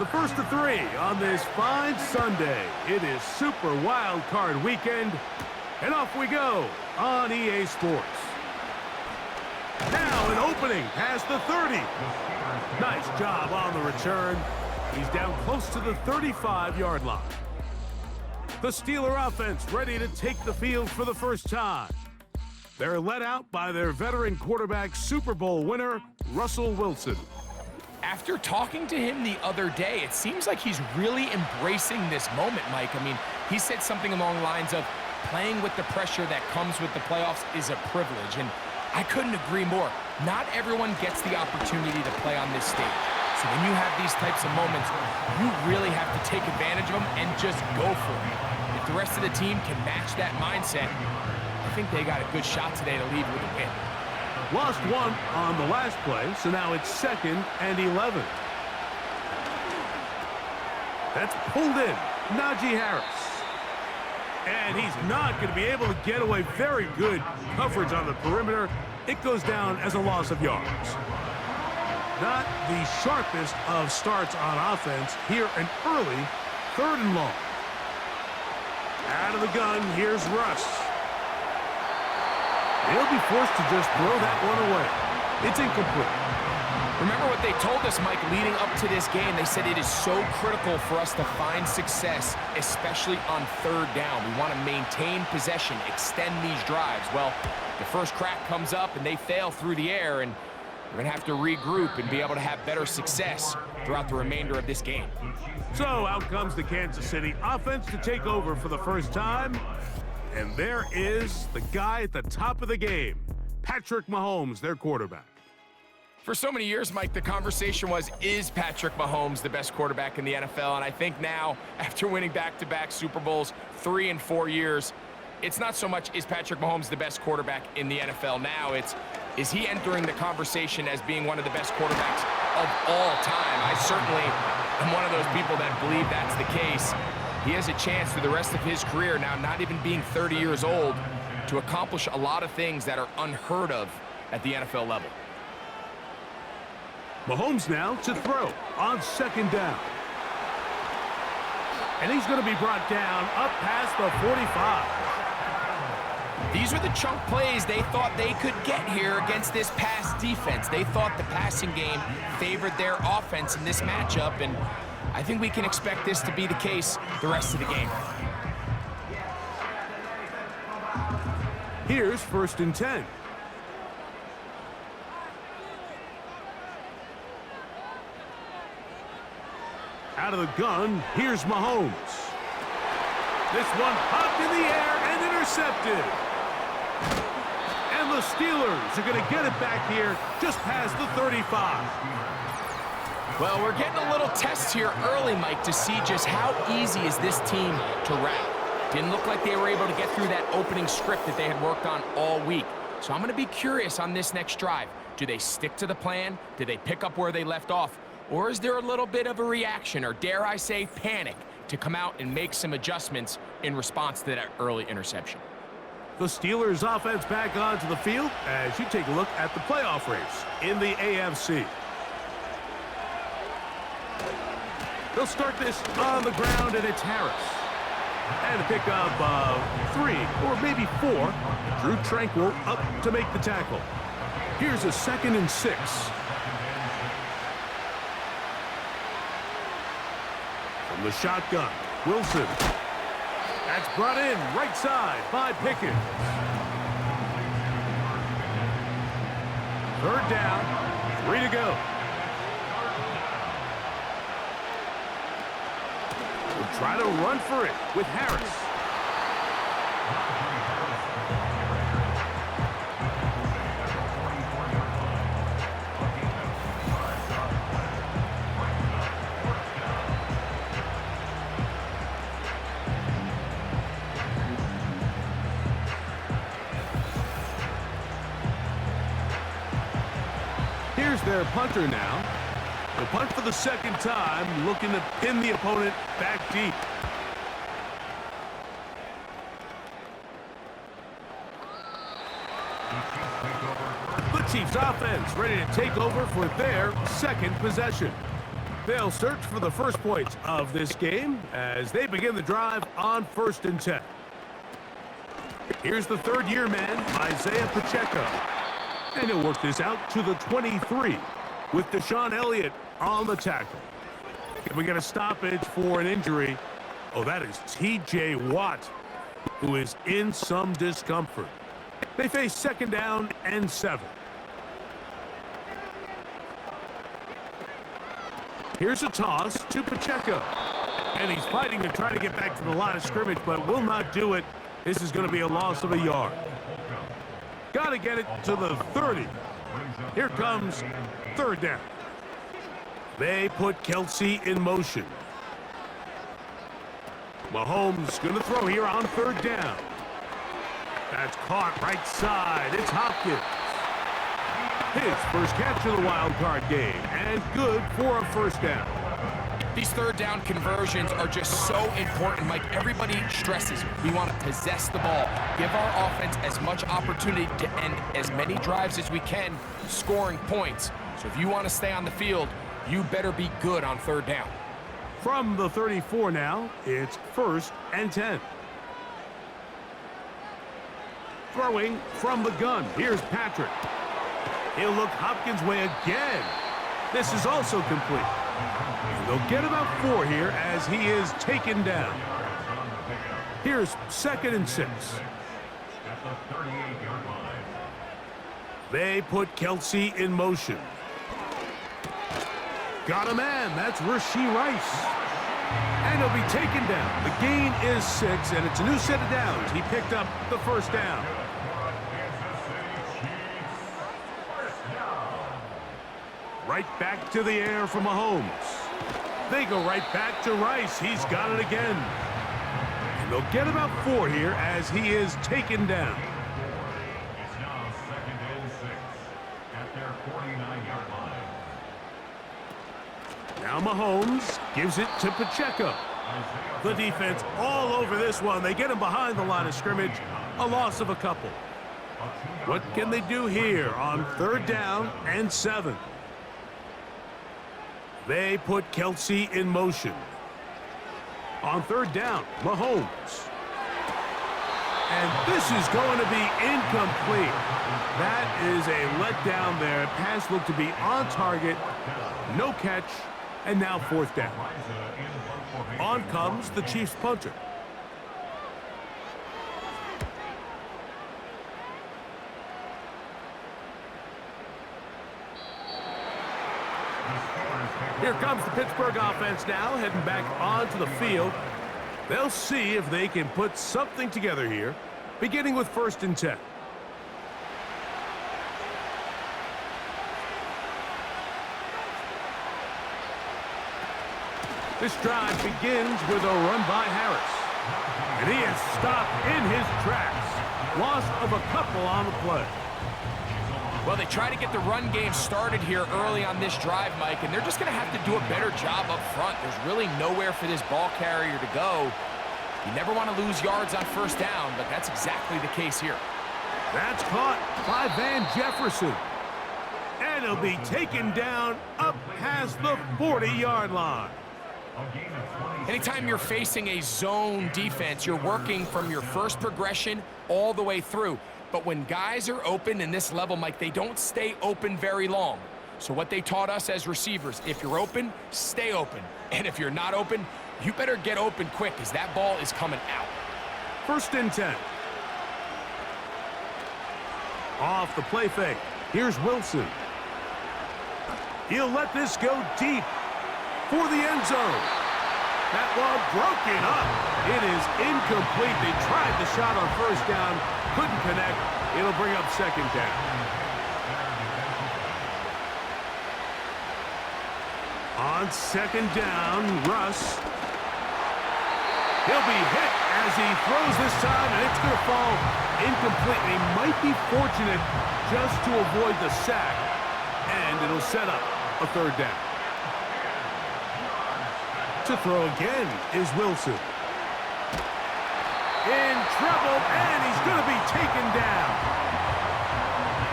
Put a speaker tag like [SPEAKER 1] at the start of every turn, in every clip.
[SPEAKER 1] The first of three on this fine Sunday. It is Super Wild Card Weekend, and off we go on EA Sports. Now an opening past the 30. Nice job on the return. He's down close to the 35-yard line. The Steeler offense ready to take the field for the first time. They're led out by their veteran quarterback, Super Bowl winner, Russell Wilson.
[SPEAKER 2] After talking to him the other day, it seems like he's really embracing this moment, Mike. I mean, he said something along the lines of playing with the pressure that comes with the playoffs is a privilege, and I couldn't agree more. Not everyone gets the opportunity to play on this stage. So when you have these types of moments, you really have to take advantage of them and just go for it. If the rest of the team can match that mindset, I think they got a good shot today to leave with a win.
[SPEAKER 1] Lost one on the last play, so now it's 2nd and 11. That's pulled in. Najee Harris. And he's not going to be able to get away. Very good coverage on the perimeter. It goes down as a loss of yards. Not the sharpest of starts on offense. Here an early 3rd and long. Out of the gun, here's Russ. He'll be forced to just throw that one away. It's incomplete.
[SPEAKER 2] Remember what they told us, Mike, leading up to this game. They said it is so critical for us to find success, especially on 3rd down. We want to maintain possession, extend these drives. Well, the first crack comes up and they fail through the air, and we're going to have to regroup and be able to have better success throughout the remainder of this game.
[SPEAKER 1] So out comes the Kansas City offense to take over for the first time. And there is the guy at the top of the game, Patrick Mahomes, their quarterback.
[SPEAKER 2] For so many years, Mike, the conversation was, is Patrick Mahomes the best quarterback in the NFL? And I think now, after winning back-to-back Super Bowls 3 and 4 years, it's not so much, is Patrick Mahomes the best quarterback in the NFL now? It's, is he entering the conversation as being one of the best quarterbacks of all time? I certainly am one of those people that believe that's the case. He has a chance through the rest of his career, now not even being 30 years old, to accomplish a lot of things that are unheard of at the NFL level.
[SPEAKER 1] Mahomes now to throw on 2nd down. And he's going to be brought down up past the 45.
[SPEAKER 2] These are the chunk plays they thought they could get here against this pass defense. They thought the passing game favored their offense in this matchup, and I think we can expect this to be the case the rest of the game.
[SPEAKER 1] Here's 1st and 10. Out of the gun, here's Mahomes. This one popped in the air and intercepted. And the Steelers are going to get it back here just past the 35.
[SPEAKER 2] Well, we're getting a little test here early, Mike, to see just how easy is this team to rout. Didn't look like they were able to get through that opening script that they had worked on all week. So I'm going to be curious on this next drive. Do they stick to the plan? Do they pick up where they left off? Or is there a little bit of a reaction, or dare I say panic, to come out and make some adjustments in response to that early interception?
[SPEAKER 1] The Steelers offense back onto the field as you take a look at the playoff race in the AFC. They'll start this on the ground, and it's Harris. And a pickup of 3 or maybe 4. Drew Tranquill up to make the tackle. Here's a 2nd and 6. From the shotgun, Wilson. That's brought in right side by Pickens. 3rd down, 3 to go. We'll try to run for it with Harris. Here's their punter now. The punt for the 2nd time, looking to pin the opponent back deep. The Chiefs offense ready to take over for their 2nd possession. They'll search for the first points of this game as they begin the drive on 1st and 10. Here's the third-year man, Isaiah Pacheco. And he'll work this out to the 23 with Deshaun Elliott on the tackle. If we get a stoppage for an injury, oh, that is T.J. Watt, who is in some discomfort. They face 2nd down and 7. Here's a toss to Pacheco. And he's fighting to try to get back to the line of scrimmage, but will not do it. This is going to be a loss of a yard. Got to get it to the 30. Here comes 3rd down. They put Kelsey in motion. Mahomes going to throw here on 3rd down. That's caught right side. It's Hopkins. His first catch of the wild card game, and good for a 1st down.
[SPEAKER 2] These 3rd down conversions are just so important, Mike. Everybody stresses we want to possess the ball, give our offense as much opportunity to end as many drives as we can, scoring points. So if you want to stay on the field, you better be good on 3rd down.
[SPEAKER 1] From the 34 now, it's 1st and 10. Throwing from the gun. Here's Patrick. He'll look Hopkins' way again. This is also complete. And they'll get about 4 here as he is taken down. Here's 2nd and 6. They put Kelsey in motion. Got a man. That's Rashee Rice. And he'll be taken down. The gain is 6, and it's a new set of downs. He picked up the 1st down. Right back to the air for Mahomes. They go right back to Rice. He's got it again. And they'll get about 4 here as he is taken down.
[SPEAKER 3] It's now 2nd and 6 at their 49-yard line.
[SPEAKER 1] Now Mahomes gives it to Pacheco. The defense all over this one. They get him behind the line of scrimmage. A loss of a couple. What can they do here on 3rd down and 7? They put Kelsey in motion. On 3rd down, Mahomes. And this is going to be incomplete. That is a letdown there. Pass looked to be on target. No catch. And now 4th down. On comes the Chiefs punter. Here comes the Pittsburgh offense now, heading back onto the field. They'll see if they can put something together here, beginning with 1st and 10. This drive begins with a run by Harris. And he is stopped in his tracks. Loss of a couple on the play.
[SPEAKER 2] Well, they try to get the run game started here early on this drive, Mike, and they're just going to have to do a better job up front. There's really nowhere for this ball carrier to go. You never want to lose yards on 1st down, but that's exactly the case here.
[SPEAKER 1] That's caught by Van Jefferson. And he'll be taken down up past the 40-yard line.
[SPEAKER 2] Anytime you're facing a zone defense, you're working from your first progression all the way through. But when guys are open in this level, Mike, they don't stay open very long. So what they taught us as receivers, if you're open, stay open. And if you're not open, you better get open quick because that ball is coming out.
[SPEAKER 1] 1st and 10. Off the play fake. Here's Wilson. He'll let this go deep for the end zone. That one broken up. It is incomplete. They tried the shot on 1st down. Couldn't connect. It'll bring up 2nd down. On 2nd down, Russ. He'll be hit as he throws this time, and it's going to fall incomplete. He might be fortunate just to avoid the sack, and it'll set up a 3rd down. To throw again is Wilson. In trouble, and he's going to be taken down.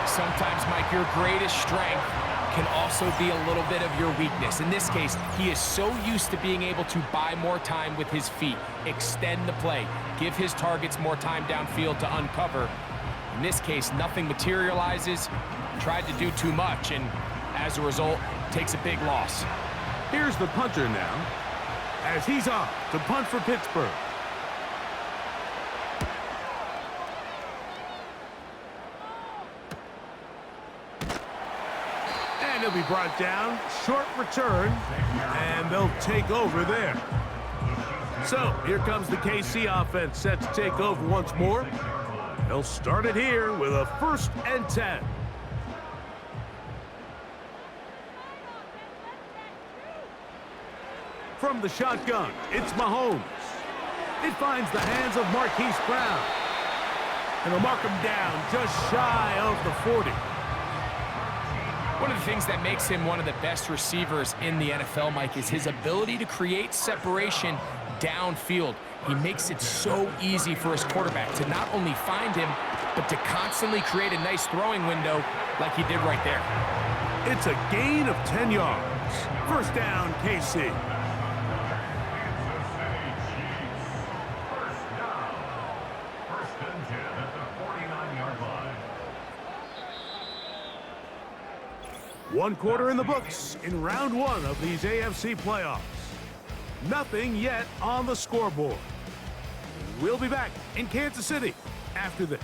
[SPEAKER 2] Sometimes, Mike, your greatest strength can also be a little bit of your weakness. In this case, he is so used to being able to buy more time with his feet, extend the play, give his targets more time downfield to uncover. In this case, nothing materializes, tried to do too much, and as a result, takes a big loss.
[SPEAKER 1] Here's the punter now, as he's off to punt for Pittsburgh. And he'll be brought down, short return, and they'll take over there. So here comes the KC offense set to take over once more. They'll start it here with a 1st and 10. From the shotgun, it's Mahomes. It finds the hands of Marquise Brown. And they'll mark him down just shy of the 40.
[SPEAKER 2] One of the things that makes him one of the best receivers in the NFL, Mike, is his ability to create separation downfield. He makes it so easy for his quarterback to not only find him, but to constantly create a nice throwing window like he did right there.
[SPEAKER 1] It's a gain of 10 yards. 1st down, KC. One quarter in the books in round 1 of these AFC playoffs. Nothing yet on the scoreboard. We'll be back in Kansas City after this.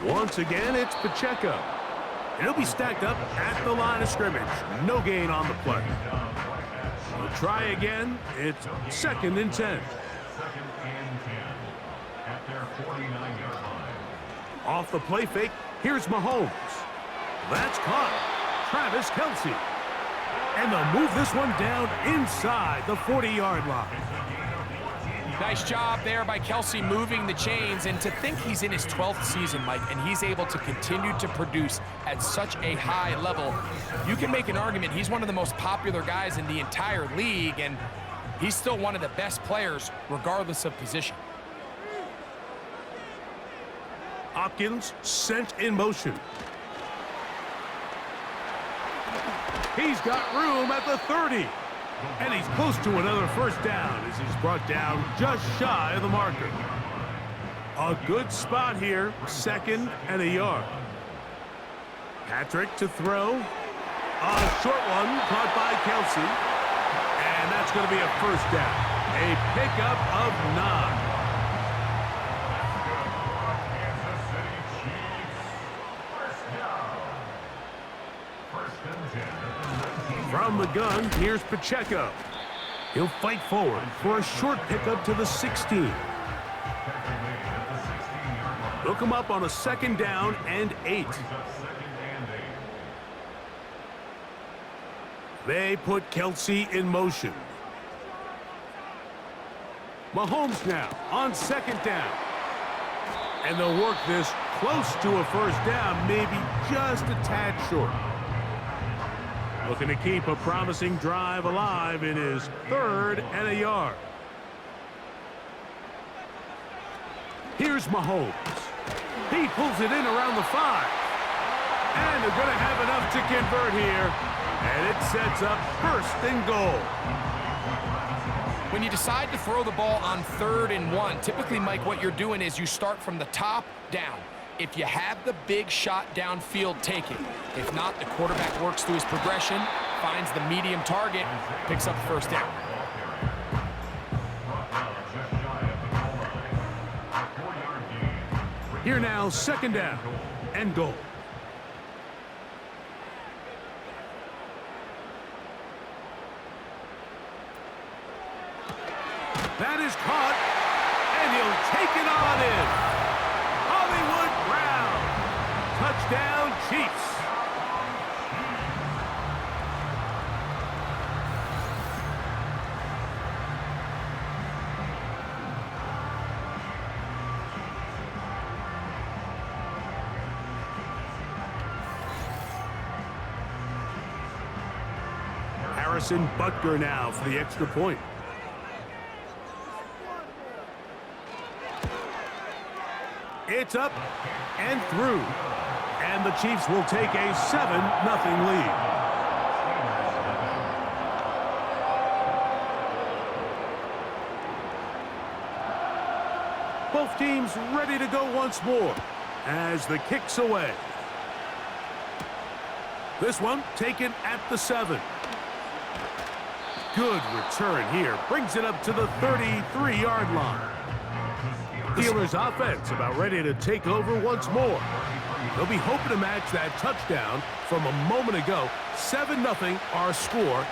[SPEAKER 1] Once again, it's Pacheco. And he'll be stacked up at the line of scrimmage. No gain on the play. We'll try again. It's 2nd and 10.
[SPEAKER 3] 2nd and 10 at their 49-yard line.
[SPEAKER 1] Off the play fake, here's Mahomes. That's caught. Travis Kelce. And they'll move this one down inside the 40-yard line.
[SPEAKER 2] Nice job there by Kelce moving the chains, and to think he's in his 12th season, Mike, and he's able to continue to produce at such a high level. You can make an argument he's one of the most popular guys in the entire league, and he's still one of the best players regardless of position.
[SPEAKER 1] Hopkins sent in motion. He's got room at the 30. And he's close to another 1st down as he's brought down just shy of the marker. A good spot here, 2nd and a yard. Patrick to throw. A short one caught by Kelce. And that's going to be a 1st down. A pickup of 9.
[SPEAKER 3] Kansas City Chiefs. 1st down. 1st and 10 at the 19.
[SPEAKER 1] From the gun, here's Pacheco. He'll fight forward for a short pickup to the 16. They'll come up on a 2nd down and 8. They put Kelce in motion. Mahomes now on 2nd down. And they'll work this close to a 1st down, maybe just a tad short. Looking to keep a promising drive alive in his 3rd and a yard. Here's Mahomes. He pulls it in around the 5. And they're going to have enough to convert here. And it sets up 1st and goal.
[SPEAKER 2] When you decide to throw the ball on 3rd and 1, typically, Mike, what you're doing is you start from the top down. If you have the big shot downfield, take it. If not, the quarterback works through his progression, finds the medium target, picks up the 1st down.
[SPEAKER 1] Here now, 2nd down and goal. That is caught, and he'll take it on in. Hollywood Brown. Touchdown, Chiefs. Harrison Butker now for the extra point. It's up and through. And the Chiefs will take a 7-0 lead. Both teams ready to go once more as the kick's away. This one taken at the 7. Good return here. Brings it up to the 33-yard line. Steelers offense about ready to take over once more. They'll be hoping to match that touchdown from a moment ago. 7-0 our score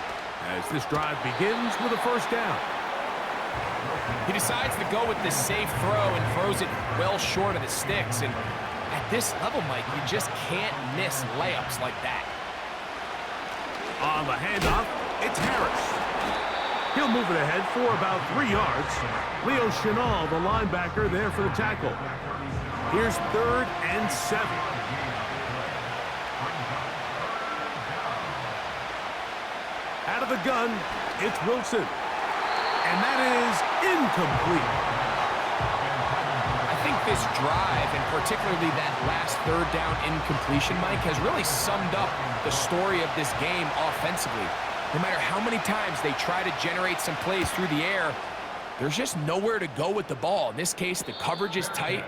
[SPEAKER 1] as this drive begins with a first down.
[SPEAKER 2] He decides to go with the safe throw and throws it well short of the sticks. And at this level, Mike, you just can't miss layups like that.
[SPEAKER 1] On the handoff, it's Harris. He'll move it ahead for about 3 yards. Leo Chenal, the linebacker, there for the tackle. Here's 3rd and 7. Out of the gun, it's Wilson. And that is incomplete.
[SPEAKER 2] I think this drive, and particularly that last 3rd down incompletion, Mike, has really summed up the story of this game offensively. No matter how many times they try to generate some plays through the air, there's just nowhere to go with the ball. In this case, the coverage is tight.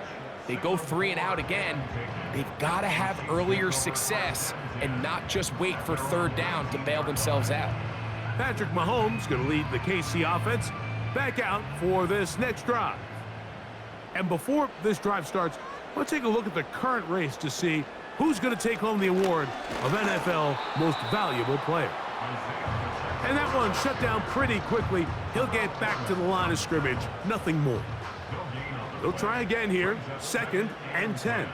[SPEAKER 2] They go 3 and out again. They've got to have earlier success and not just wait for 3rd down to bail themselves out.
[SPEAKER 1] Patrick Mahomes going to lead the KC offense back out for this next drive. And before this drive starts, let's take a look at the current race to see who's going to take home the award of NFL Most Valuable Player. And that one shut down pretty quickly. He'll get back to the line of scrimmage, nothing more. They'll try again here, 2nd and 10.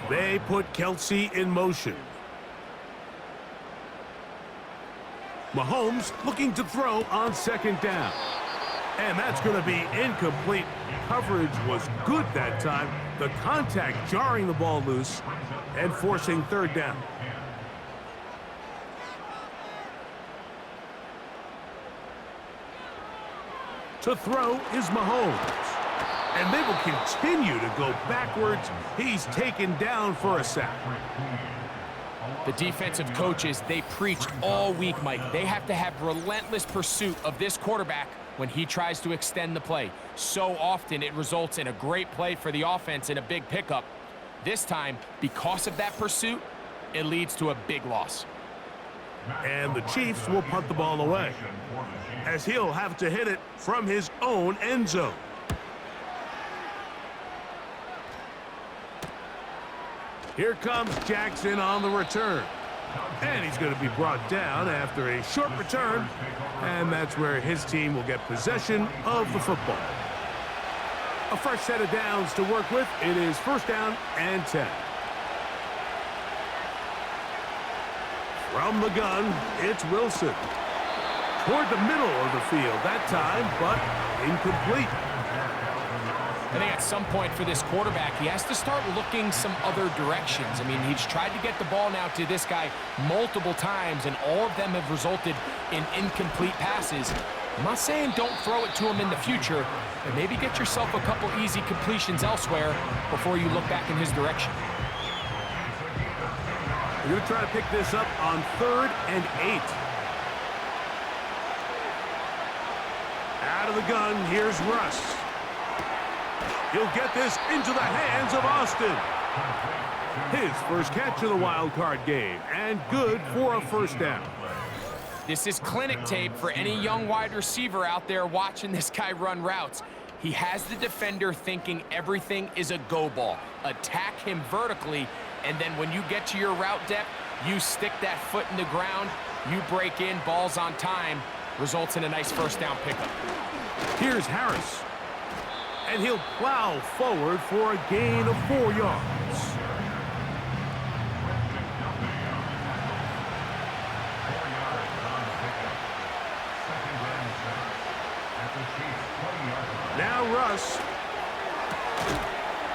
[SPEAKER 1] They put Kelsey in motion. Mahomes looking to throw on 2nd down. And that's going to be incomplete. Coverage was good that time. The contact jarring the ball loose and forcing 3rd down. To throw is Mahomes. And they will continue to go backwards. He's taken down for a sack.
[SPEAKER 2] The defensive coaches, they preached all week, Mike. They have to have relentless pursuit of this quarterback when he tries to extend the play. So often it results in a great play for the offense and a big pickup. This time, because of that pursuit, it leads to a big loss.
[SPEAKER 1] And the Chiefs will punt the ball away, as he'll have to hit it from his own end zone. Here comes Jackson on the return. And he's going to be brought down after a short return. And that's where his team will get possession of the football. A fresh set of downs to work with. It is 1st down and 10. From the gun, it's Wilson. Toward the middle of the field that time, but incomplete.
[SPEAKER 2] I think at some point for this quarterback, he has to start looking some other directions. I mean, he's tried to get the ball now to this guy multiple times, and all of them have resulted in incomplete passes. I'm not saying don't throw it to him in the future, but maybe get yourself a couple easy completions elsewhere before you look back in his direction.
[SPEAKER 1] We're going to try to pick this up on 3rd and 8. Out of the gun, here's Russ. He'll get this into the hands of Austin. His first catch of the wild card game, and good for a 1st down.
[SPEAKER 2] This is clinic tape for any young wide receiver out there watching this guy run routes. He has the defender thinking everything is a go ball. Attack him vertically, and then when you get to your route depth, you stick that foot in the ground, you break in, balls on time, results in a nice 1st down pickup.
[SPEAKER 1] Here's Harris. And he'll plow forward for a gain of 4 yards. Now Russ.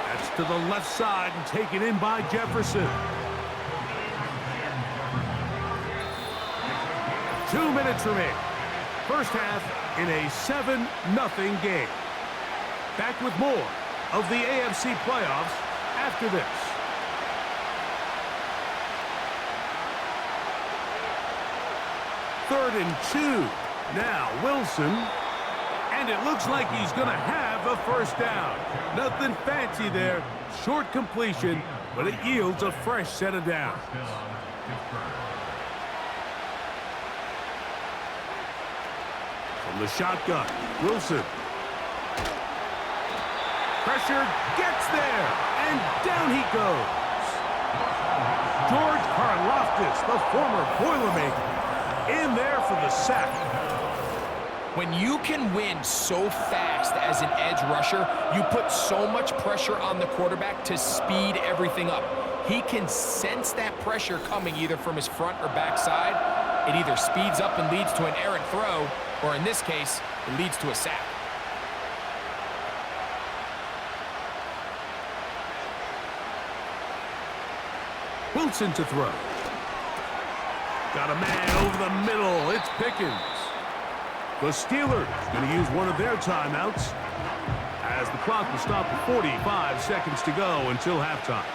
[SPEAKER 1] That's to the left side and taken in by Jefferson. 2 minutes remain. First half in a 7-0 game. Back with more of the AFC playoffs after this. Third and 2. Now Wilson. And it looks like he's going to have a first down. Nothing fancy there. Short completion, but it yields a fresh set of downs. From the shotgun, Wilson. Pressure gets there, and down he goes. George Karlaftis, the former Boilermaker, in there for the sack.
[SPEAKER 2] When you can win so fast as an edge rusher, you put so much pressure on the quarterback to speed everything up. He can sense that pressure coming either from his front or back side. It either speeds up and leads to an errant throw, or in this case, it leads to a sack.
[SPEAKER 1] Wilson to throw. Got a man over the middle. It's Pickens. The Steelers going to use one of their timeouts as the clock will stop at 45 seconds to go until halftime.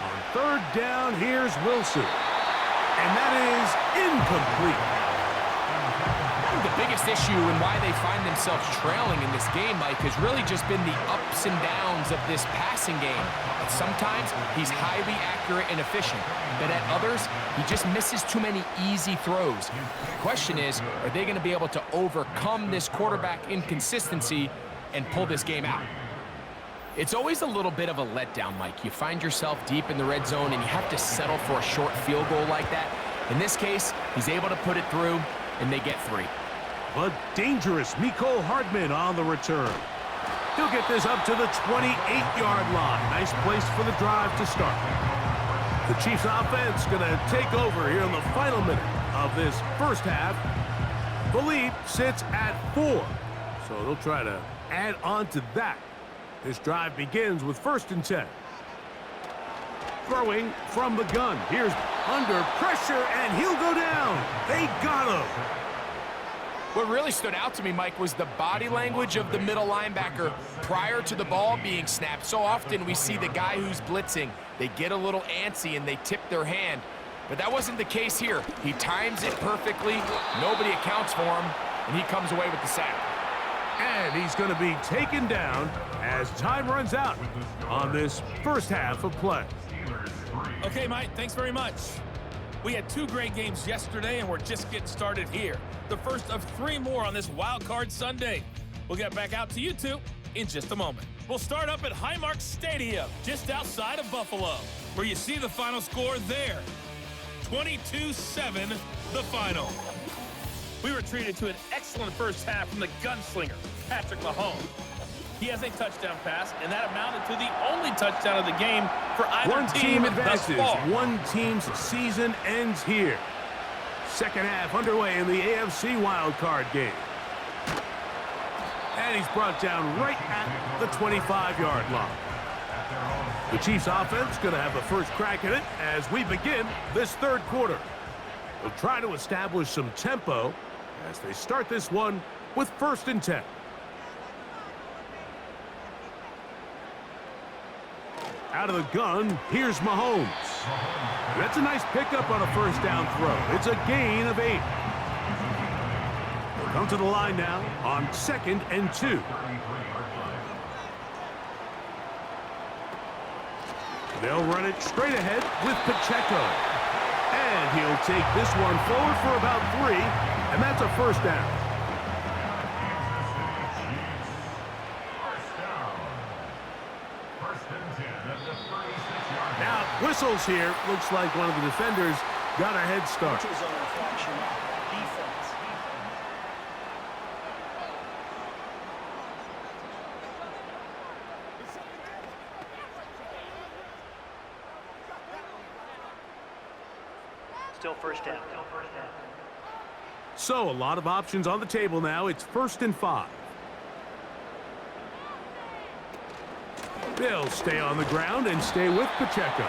[SPEAKER 1] On third down, here's Wilson. And that is incomplete.
[SPEAKER 2] The biggest issue and why they find themselves trailing in this game, Mike, has really just been the ups and downs of this passing game. And sometimes he's highly accurate and efficient, but at others, he just misses too many easy throws. The question is, are they going to be able to overcome this quarterback inconsistency and pull this game out? It's always a little bit of a letdown, Mike. You find yourself deep in the red zone and you have to settle for a short field goal like that. In this case, he's able to put it through, and they get 3.
[SPEAKER 1] But dangerous Mecole Hardman on the return. He'll get this up to the 28-yard line. Nice place for the drive to start. The Chiefs offense going to take over here in the final minute of this first half. The lead sits at 4, so they'll try to add on to that. This drive begins with 1st and 10. Throwing from the gun. Here's under pressure, and he'll go down. They got him.
[SPEAKER 2] What really stood out to me, Mike, was the body language of the middle linebacker prior to the ball being snapped. So often we see the guy who's blitzing, they get a little antsy and they tip their hand. But that wasn't the case here. He times it perfectly, nobody accounts for him, and he comes away with the sack.
[SPEAKER 1] And he's going to be taken down as time runs out on this first half of play.
[SPEAKER 4] Okay, Mike, thanks very much. We had 2 great games yesterday, and we're just getting started here. The first of 3 more on this Wild Card Sunday. We'll get back out to you 2 in just a moment. We'll start up at Highmark Stadium, just outside of Buffalo, where you see the final score there. 22-7, the final. We were treated to an excellent first half from the gunslinger, Patrick Mahomes. He has a touchdown pass, and that amounted to the only touchdown of the game for either
[SPEAKER 1] One team
[SPEAKER 4] thus
[SPEAKER 1] advances.
[SPEAKER 4] far.
[SPEAKER 1] One team's season ends here. Second half underway in the AFC wildcard game. And he's brought down right at the 25-yard line. The Chiefs offense going to have the first crack at it as we begin this third quarter. They'll try to establish some tempo as they start this one with 1st and 10. Out of the gun, here's Mahomes. That's a nice pickup on a first down throw. It's a gain of 8. They'll come to the line now on 2nd and 2. They'll run it straight ahead with Pacheco. And he'll take this one forward for about 3, and that's a first down. Now, whistles here. Looks like one of the defenders got a head start.
[SPEAKER 5] Still first down.
[SPEAKER 1] So, a lot of options on the table now. It's 1st and 5. They'll stay on the ground and stay with Pacheco.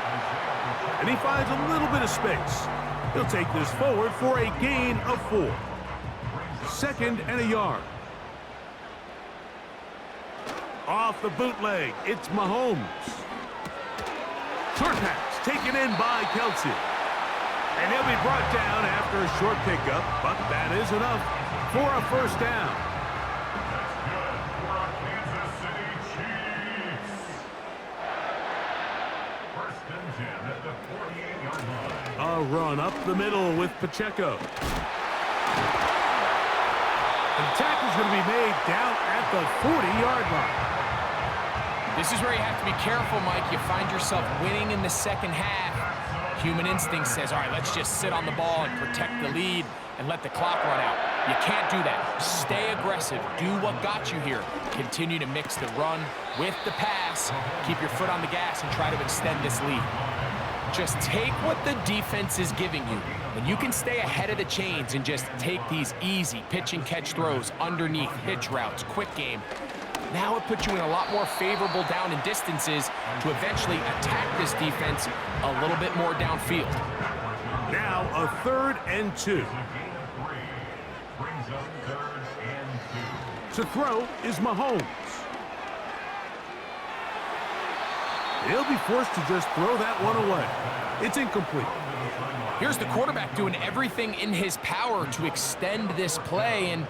[SPEAKER 1] And he finds a little bit of space. He'll take this forward for a gain of 4. 2nd and a yard. Off the bootleg, it's Mahomes. Short pass taken in by Kelsey. And he'll be brought down after a short pickup, but that is enough for a first down.
[SPEAKER 3] That's good for our Kansas City Chiefs. 1st and 10 at the 48-yard line.
[SPEAKER 1] A run up the middle with Pacheco. The tackle's going to be made down at the 40-yard line.
[SPEAKER 2] This is where you have to be careful, Mike. You find yourself winning in the second half. Human instinct says, all right, let's just sit on the ball and protect the lead and let the clock run out. You can't do that. Stay aggressive. Do what got you here. Continue to mix the run with the pass. Keep your foot on the gas and try to extend this lead. Just take what the defense is giving you. When you can stay ahead of the chains and just take these easy pitch and catch throws underneath, hitch routes, quick game, now it puts you in a lot more favorable down and distances to eventually attack this defense a little bit more downfield.
[SPEAKER 1] Now a 3rd and 2.
[SPEAKER 3] Gain of 3 brings up 3rd and 2.
[SPEAKER 1] To throw is Mahomes. He'll be forced to just throw that one away. It's incomplete.
[SPEAKER 2] Here's the quarterback doing everything in his power to extend this play, and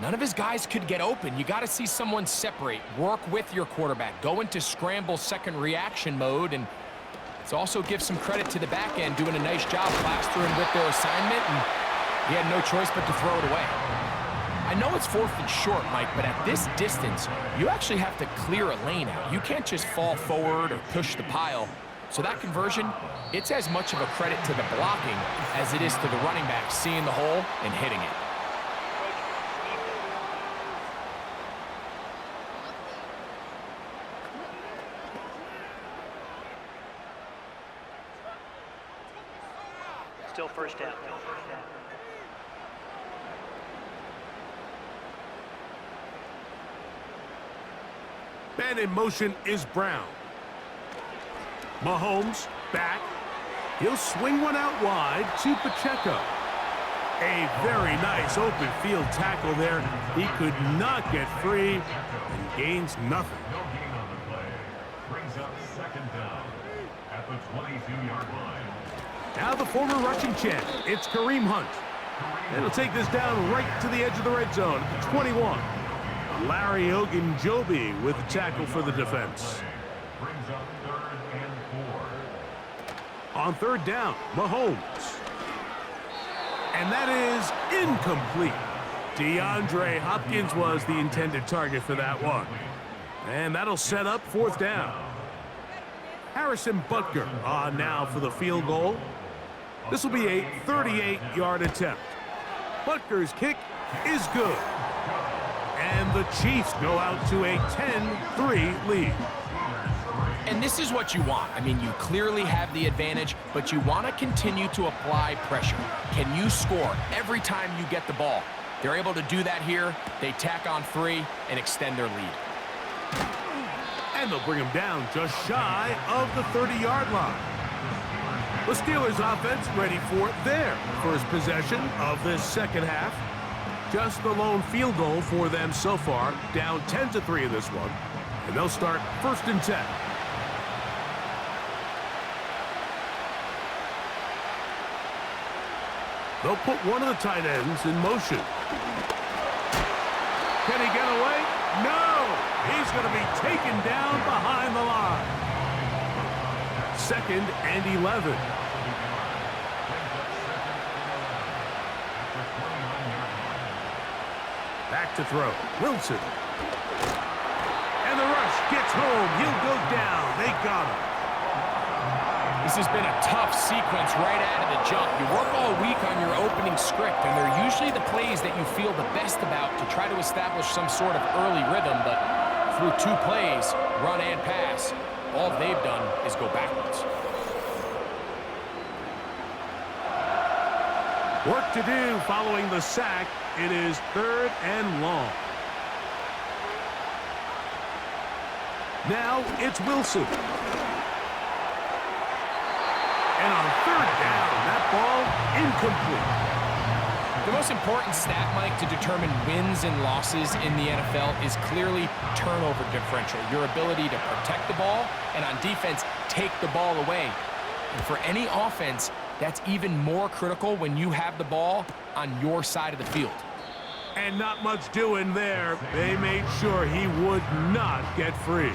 [SPEAKER 2] none of his guys could get open. You got to see someone separate, work with your quarterback, go into scramble second reaction mode, and it's also give some credit to the back end doing a nice job plastering with their assignment, and he had no choice but to throw it away. I know it's 4th and short, Mike, but at this distance, you actually have to clear a lane out. You can't just fall forward or push the pile. So that conversion, it's as much of a credit to the blocking as it is to the running back seeing the hole and hitting it.
[SPEAKER 5] Still first down.
[SPEAKER 1] Man in motion is Brown. Mahomes back. He'll swing one out wide to Pacheco. A very nice open field tackle there. He could not get free and gains nothing.
[SPEAKER 3] No gain on the play. Brings up 2nd down at the 22-yard line.
[SPEAKER 1] Now the former rushing champ, it's Kareem Hunt. And he'll take this down right to the edge of the red zone at the 21. Larry Ogunjobi with the tackle for the defense.
[SPEAKER 3] Brings up 3rd and 4.
[SPEAKER 1] On 3rd down, Mahomes. And that is incomplete. DeAndre Hopkins was the intended target for that one. And that'll set up 4th down. Harrison Butker on now for the field goal. This will be a 38-yard attempt. Butker's kick is good. And the Chiefs go out to a 10-3 lead.
[SPEAKER 2] And this is what you want. I mean, you clearly have the advantage, but you want to continue to apply pressure. Can you score every time you get the ball? They're able to do that here. They tack on 3 and extend their lead.
[SPEAKER 1] And they'll bring him down just shy of the 30-yard line. The Steelers offense ready for their first possession of this second half. Just the lone field goal for them so far, down 10-3 in this one. And they'll start 1st and 10. They'll put one of the tight ends in motion. Can he get away? No! He's going to be taken down behind the line. 2nd and 11. Back to throw. Wilson. And the rush gets home. He'll go down. They got him.
[SPEAKER 2] This has been a tough sequence right out of the jump. You work all week on your opening script, and they're usually the plays that you feel the best about to try to establish some sort of early rhythm, but through 2 plays, run and pass, all they've done is go backwards.
[SPEAKER 1] Work to do following the sack. It is 3rd and long. Now it's Wilson. And on third down, that ball incomplete.
[SPEAKER 2] The most important stat, Mike, to determine wins and losses in the NFL is clearly turnover differential, your ability to protect the ball and on defense, take the ball away. And for any offense, that's even more critical when you have the ball on your side of the field.
[SPEAKER 1] And not much doing there. They made sure he would not get free.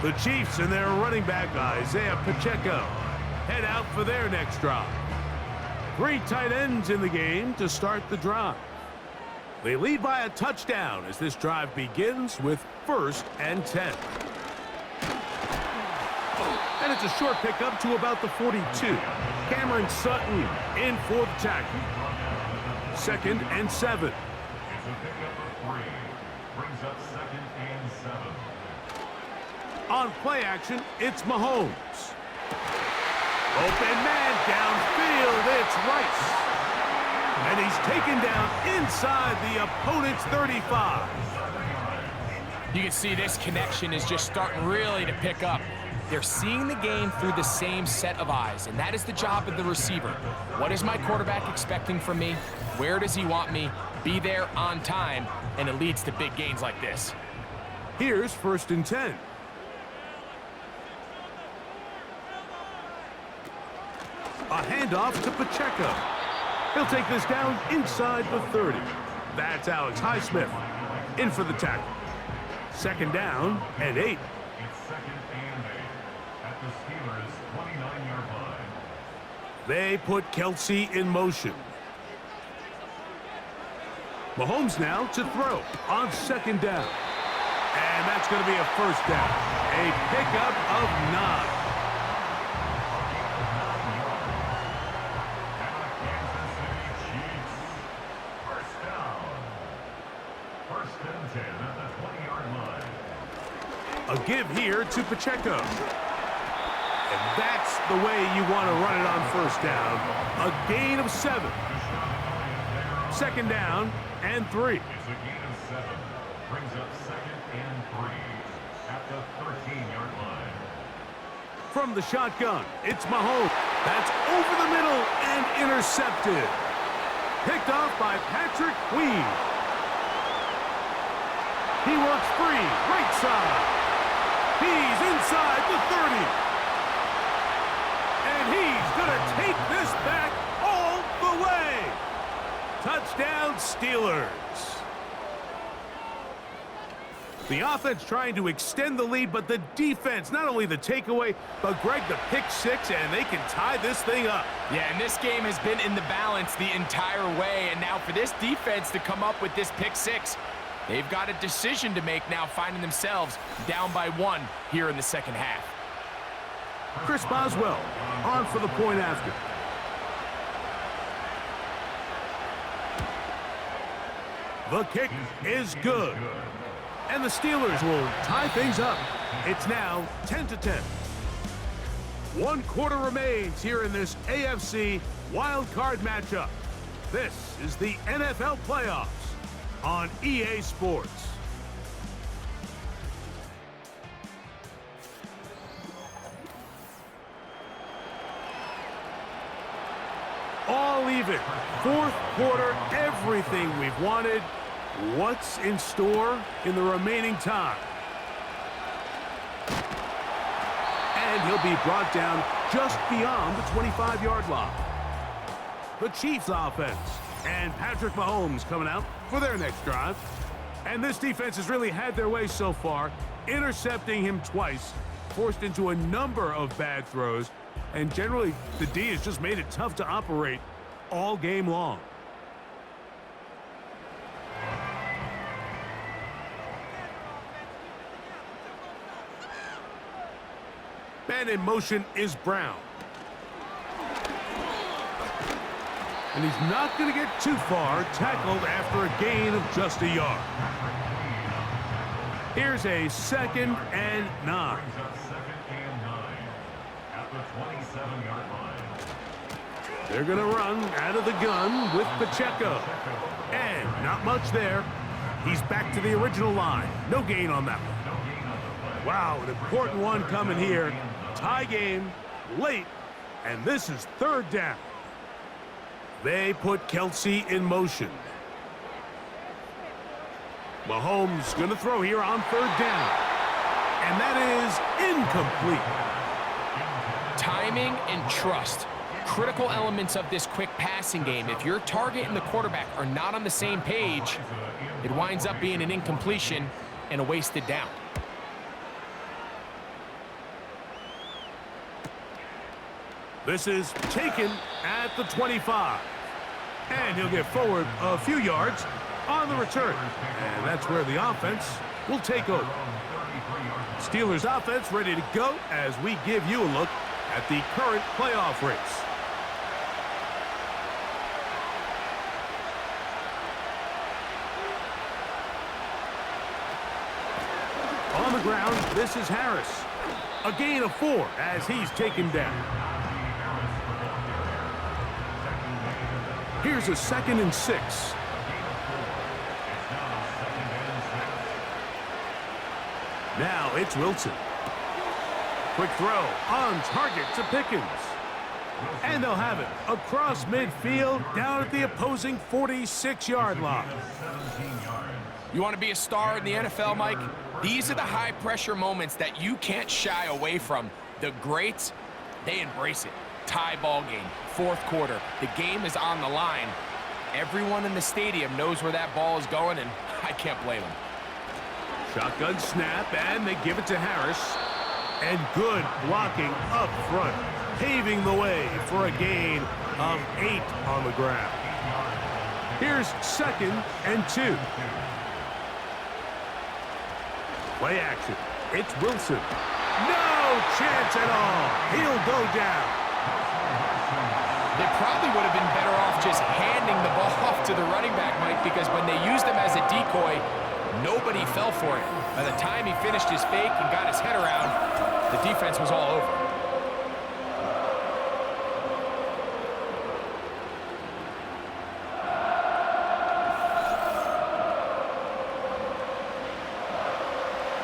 [SPEAKER 1] The Chiefs and their running back, Isaiah Pacheco, head out for their next drive. 3 tight ends in the game to start the drive. They lead by a touchdown as this drive begins with 1st and 10. And it's a short pickup to about the 42. Cameron Sutton in for the tackle. 2nd and 7.
[SPEAKER 3] It's a pickup of 3. Brings up 2nd and 7.
[SPEAKER 1] On play action, it's Mahomes. Open man downfield, it's Rice. And he's taken down inside the opponent's 35.
[SPEAKER 2] You can see this connection is just starting really to pick up. They're seeing the game through the same set of eyes, and that is the job of the receiver. What is my quarterback expecting from me? Where does he want me? Be there on time, and it leads to big gains like this.
[SPEAKER 1] Here's 1st and 10. A handoff to Pacheco. He'll take this down inside the 30. That's Alex Highsmith in for the tackle. 2nd down and 8.
[SPEAKER 3] It's 2nd and 8 at the Steelers' 29-yard line.
[SPEAKER 1] They put Kelsey in motion. Mahomes now to throw on 2nd down. And that's going to be a 1st down. A pickup of 9. A give here to Pacheco. And that's the way you want to run it on 1st down. A gain of 7. 2nd down and 3.
[SPEAKER 3] It's a gain of 7. Brings up 2nd and 3 at the 13-yard line.
[SPEAKER 1] From the shotgun, it's Mahomes. That's over the middle and intercepted. Picked off by Patrick Queen. He works free, right side. He's inside the 30. And he's going to take this back all the way. Touchdown, Steelers. The offense trying to extend the lead, but the defense, not only the takeaway, but Greg, the pick 6, and they can tie this thing up.
[SPEAKER 2] Yeah, and this game has been in the balance the entire way, and now for this defense to come up with this pick 6, they've got a decision to make now, finding themselves down by 1 here in the 2nd half.
[SPEAKER 1] Chris Boswell on for the point after. The kick is good. And the Steelers will tie things up. It's now 10-10. 1 quarter remains here in this AFC wildcard matchup. This is the NFL playoffs on EA Sports. All even. 4th quarter, everything we've wanted. What's in store in the remaining time? And he'll be brought down just beyond the 25-yard line. The Chiefs offense and Patrick Mahomes coming out for their next drive. And this defense has really had their way so far, intercepting him twice, forced into a number of bad throws, and generally the D has just made it tough to operate all game long. Man in motion is Brown. And he's not going to get too far, tackled after a gain of just a yard. Here's a 2nd and 9.
[SPEAKER 3] Brings up 2nd and 9 at the 27-yard line.
[SPEAKER 1] They're going to run out of the gun with Pacheco. And not much there. He's back to the original line. No gain on that one.
[SPEAKER 3] No gain on the play.
[SPEAKER 1] Wow, an important one coming here. Tie game, late, and this is third down. They put Kelsey in motion. Mahomes going to throw here on third down. And that is incomplete.
[SPEAKER 2] Timing and trust. Critical elements of this quick passing game. If your target and the quarterback are not on the same page, it winds up being an incompletion and a wasted down.
[SPEAKER 1] This is taken at the 25. And he'll get forward a few yards on the return. And that's where the offense will take over. Steelers offense ready to go as we give you a look at the current playoff race. On the ground, this is Harris. A gain of 4 as he's taken down. Here's a 2nd and 6. Now it's Wilson. Quick throw on target to Pickens. And they'll have it across midfield down at the opposing 46-yard line.
[SPEAKER 2] You want to be a star in the NFL, Mike? These are the high-pressure moments that you can't shy away from. The greats, they embrace it. Tie ball game, fourth quarter. The game is on the line. Everyone in the stadium knows where that ball is going, and I can't blame them.
[SPEAKER 1] Shotgun snap, and they give it to Harris. And good blocking up front, paving the way for a gain of 8 on the ground. Here's 2nd and 2. Play action. It's Wilson. No chance at all. He'll go down.
[SPEAKER 2] They probably would have been better off just handing the ball off to the running back, Mike, because when they used him as a decoy, nobody fell for it. By the time he finished his fake and got his head around, the defense was all over.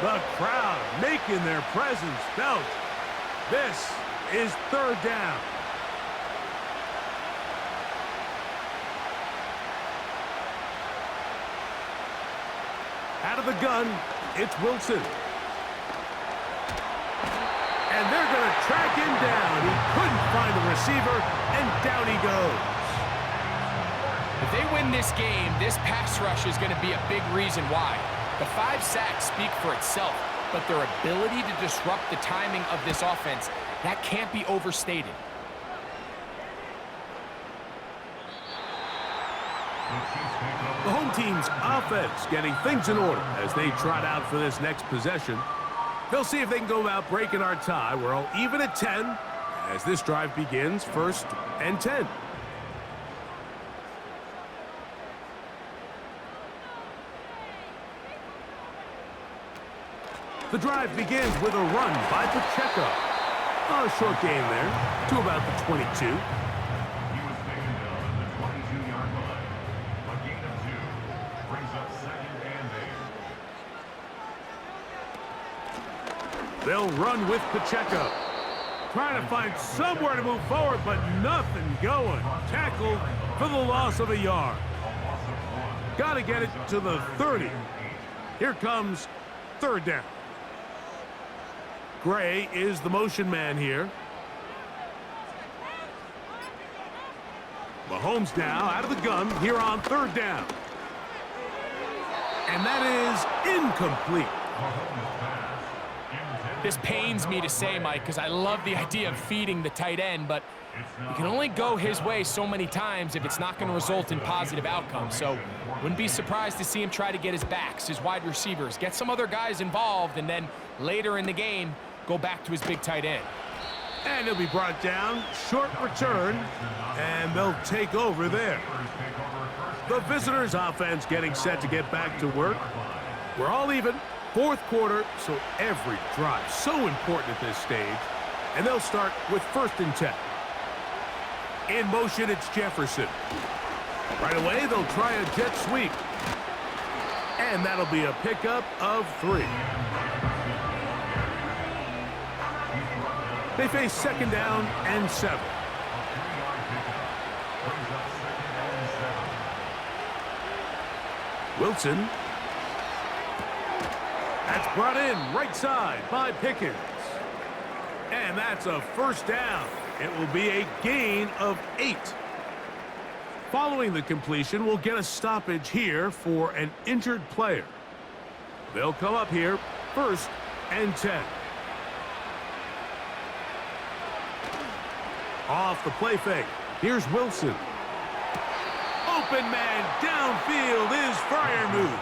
[SPEAKER 1] The crowd making their presence felt. This is third down. Out of the gun, it's Wilson. And they're going to track him down. He couldn't find the receiver, and down he goes.
[SPEAKER 2] If they win this game, this pass rush is going to be a big reason why. The 5 sacks speak for itself, but their ability to disrupt the timing of this offense, that can't be overstated.
[SPEAKER 1] The home team's offense getting things in order as they trot out for this next possession. They'll see if they can go about breaking our tie. We're all even at 10 as this drive begins, 1st and 10. The drive begins with a run by Pacheco. A short gain there to about the 22.
[SPEAKER 3] He was taken down at the 22-yard line. A gain of 2 brings up 2nd and 8.
[SPEAKER 1] They'll run with Pacheco. Trying to find somewhere to move forward, but nothing going. Tackled for the loss of a yard. Got to get it to the 30. Here comes third down. Gray is the motion man here. Mahomes now out of the gun here on third down. And that is incomplete.
[SPEAKER 2] This pains me to say, Mike, because I love the idea of feeding the tight end, but you can only go his way so many times if it's not going to result in positive outcomes. So wouldn't be surprised to see him try to get his backs, his wide receivers, get some other guys involved, and then later in the game, go back to his big tight end.
[SPEAKER 1] And he'll be brought down, short return, and they'll take over there. The visitors' offense getting set to get back to work. We're all even, fourth quarter, so every drive so important at this stage. And they'll start with 1st and 10. In motion, it's Jefferson. Right away, they'll try a jet sweep. And that'll be a pickup of 3. They face second down and 7. Wilson. That's brought in right side by Pickens. And that's a first down. It will be a gain of 8. Following the completion, we'll get a stoppage here for an injured player. They'll come up here, 1st and 10. Off the play fake. Here's Wilson. Open man downfield is Freiermuth.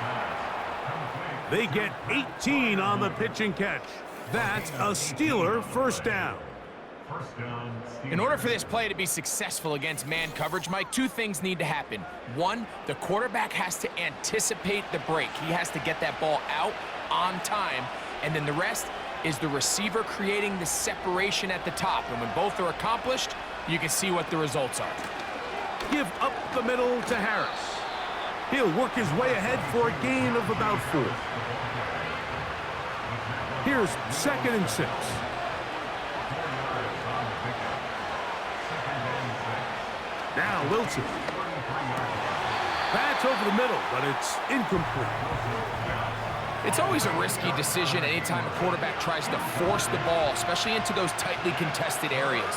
[SPEAKER 1] They get 18 on the pitch and catch. That's a Steeler first down.
[SPEAKER 2] In order for this play to be successful against man coverage, Mike, 2 things need to happen. 1, the quarterback has to anticipate the break. He has to get that ball out on time. And then the rest is the receiver creating the separation at the top. And when both are accomplished, you can see what the results are.
[SPEAKER 1] Give up the middle to Harris. He'll work his way ahead for a gain of about 4. Here's 2nd and 6. Now Wilson. That's over the middle, but it's incomplete.
[SPEAKER 2] It's always a risky decision anytime a quarterback tries to force the ball, especially into those tightly contested areas.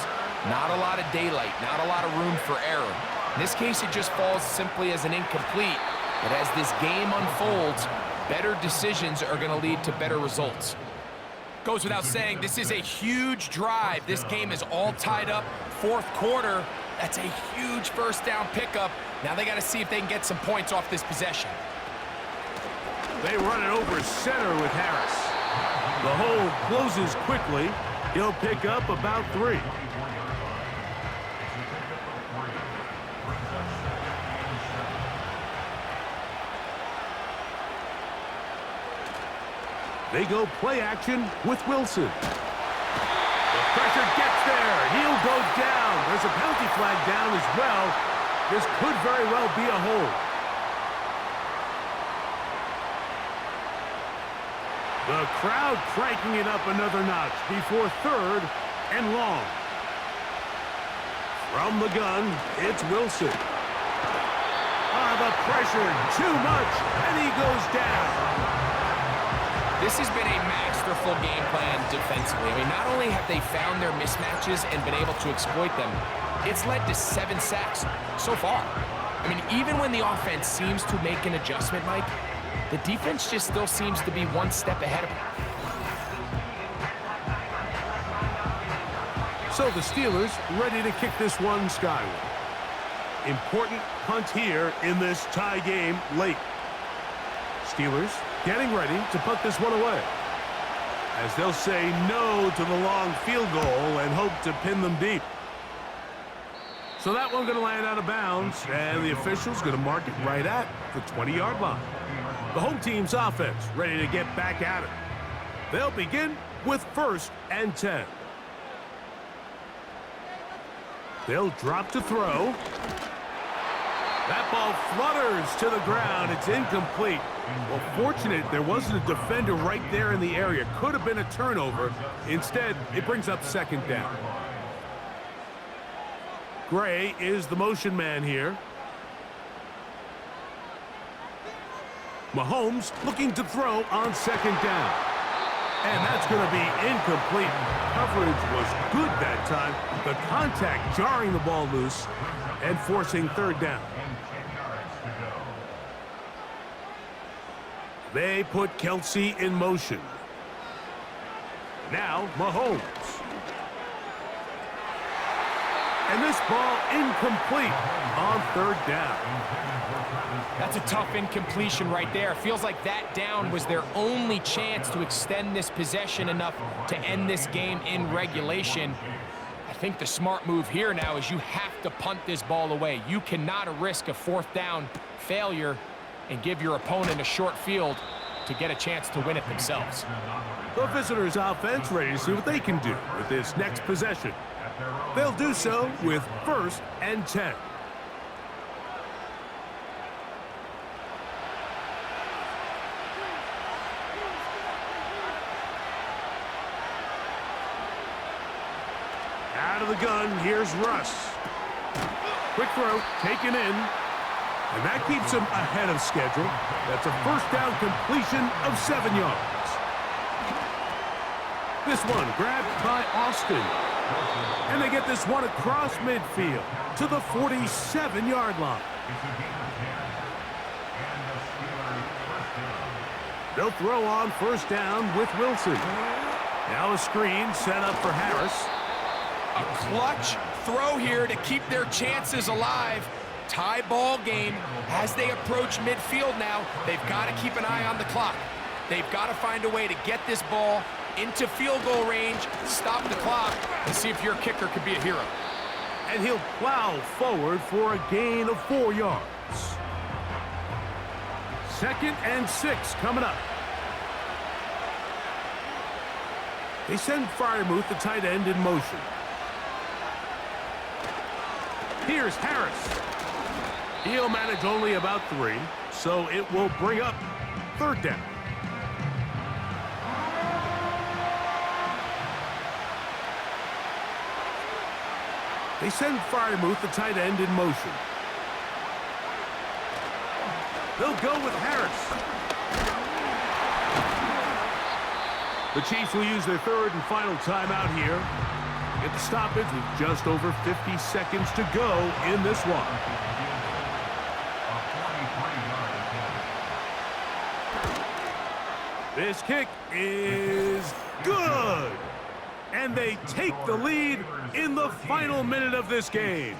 [SPEAKER 2] Not a lot of daylight, not a lot of room for error. In this case, it just falls simply as an incomplete. But as this game unfolds, better decisions are going to lead to better results. Goes without saying, this is a huge drive. This game is all tied up. 4th quarter, that's a huge first down pickup. Now they got to see if they can get some points off this possession.
[SPEAKER 1] They run it over center with Harris. The hole closes quickly. He'll pick up about 3. They go play action with Wilson. The pressure gets there. He'll go down. There's a penalty flag down as well. This could very well be a hold. The crowd cranking it up another notch before 3rd and long. From the gun, it's Wilson. The pressure, too much, and he goes down.
[SPEAKER 2] This has been a masterful game plan defensively. I mean, not only have they found their mismatches and been able to exploit them, it's led to 7 sacks so far. I mean, even when the offense seems to make an adjustment, Mike, the defense just still seems to be one step ahead of them.
[SPEAKER 1] So the Steelers ready to kick this one skyward. Important punt here in this tie game late. Steelers getting ready to put this one away, as they'll say no to the long field goal and hope to pin them deep. So that one going to land out of bounds, and the official's going to mark it right at the 20-yard line. The home team's offense ready to get back at it. They'll begin with 1st and 10. They'll drop to throw. That ball flutters to the ground. It's incomplete. Well, fortunate there wasn't a defender right there in the area. Could have been a turnover. Instead, it brings up 2nd down. Gray is the motion man here. Mahomes looking to throw on 2nd down. And that's going to be incomplete. Coverage was good that time. The contact jarring the ball loose and forcing 3rd down. They put Kelsey in motion. Now Mahomes. And this ball incomplete on 3rd down.
[SPEAKER 2] That's a tough incompletion right there. Feels like that down was their only chance to extend this possession enough to end this game in regulation. I think the smart move here now is you have to punt this ball away. You cannot risk a 4th down failure and give your opponent a short field to get a chance to win it themselves.
[SPEAKER 1] The visitors' offense ready to see what they can do with this next possession. They'll do so with 1st and 10. Out of the gun, here's Russ. Quick throw, taken in. And that keeps him ahead of schedule. That's a first down completion of 7 yards. This one grabbed by Austin. And they get this one across midfield to the 47-yard line. They'll throw on first down with Wilson. Now a screen set up for Harris.
[SPEAKER 2] A clutch throw here to keep their chances alive. Tie ball game as they approach midfield now. They've got to keep an eye on the clock. They've got to find a way to get this ball into field goal range, stop the clock, and see if your kicker could be a hero.
[SPEAKER 1] And he'll plow forward for a gain of 4 yards. 2nd and 6 coming up. They send Freiermuth, the tight end, in motion. Here's Harris. He'll manage only about 3, so it will bring up 3rd down. They send Freiermuth, the tight end, in motion. They'll go with Harris. The Chiefs will use their 3rd and final timeout here. Get the stoppage with just over 50 seconds to go in this one. This kick is good. And they take the lead in the final minute of this game.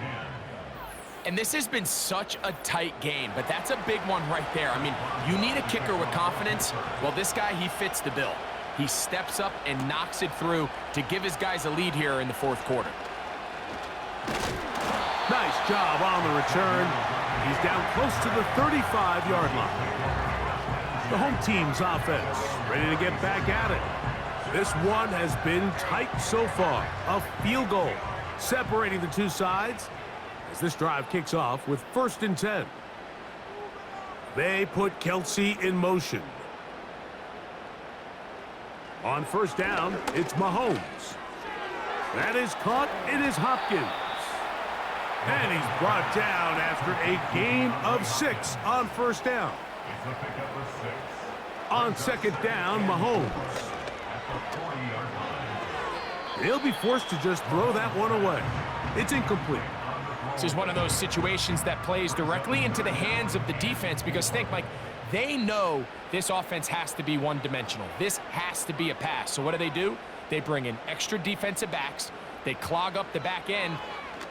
[SPEAKER 2] And this has been such a tight game, but that's a big one right there. I mean, you need a kicker with confidence. Well, this guy, he fits the bill. He steps up and knocks it through to give his guys a lead here in the 4th quarter.
[SPEAKER 1] Nice job on the return. He's down close to the 35-yard line. The home team's offense ready to get back at it. This one has been tight so far. A field goal separating the two sides as this drive kicks off with 1st and 10. They put Kelsey in motion. On first down, it's Mahomes. That is caught. It is Hopkins. And he's brought down after a gain of 6 on first down. On 2nd down, Mahomes. He'll be forced to just throw that one away. It's incomplete.
[SPEAKER 2] This is one of those situations that plays directly into the hands of the defense because think, Mike, they know this offense has to be one-dimensional. This has to be a pass. So what do? They bring in extra defensive backs. They clog up the back end.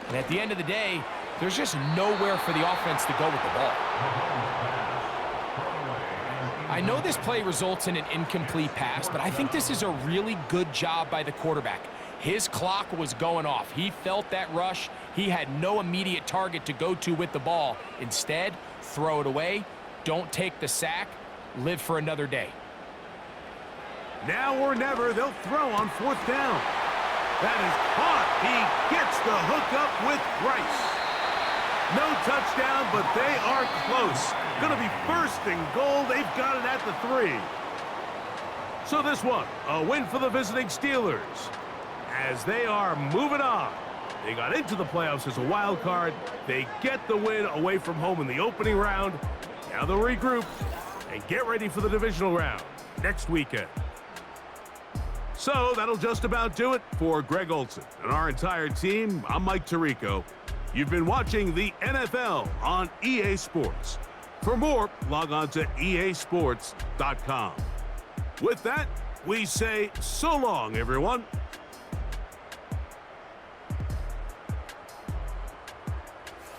[SPEAKER 2] And at the end of the day, there's just nowhere for the offense to go with the ball. I know this play results in an incomplete pass, but I think this is a really good job by the quarterback. His clock was going off. He felt that rush. He had no immediate target to go to with the ball. Instead, throw it away. Don't take the sack. Live for another day.
[SPEAKER 1] Now or never, they'll throw on 4th down. That is caught. He gets the hookup with Rice. No touchdown, but they are close. Going to be 1st and goal. They've got it at the 3. So this one, a win for the visiting Steelers. As they are moving on. They got into the playoffs as a wild card. They get the win away from home in the opening round. Now they'll regroup and get ready for the divisional round next weekend. So that'll just about do it for Greg Olson and our entire team. I'm Mike Tirico. You've been watching the NFL on EA Sports. For more, log on to easports.com. With that, we say so long, everyone.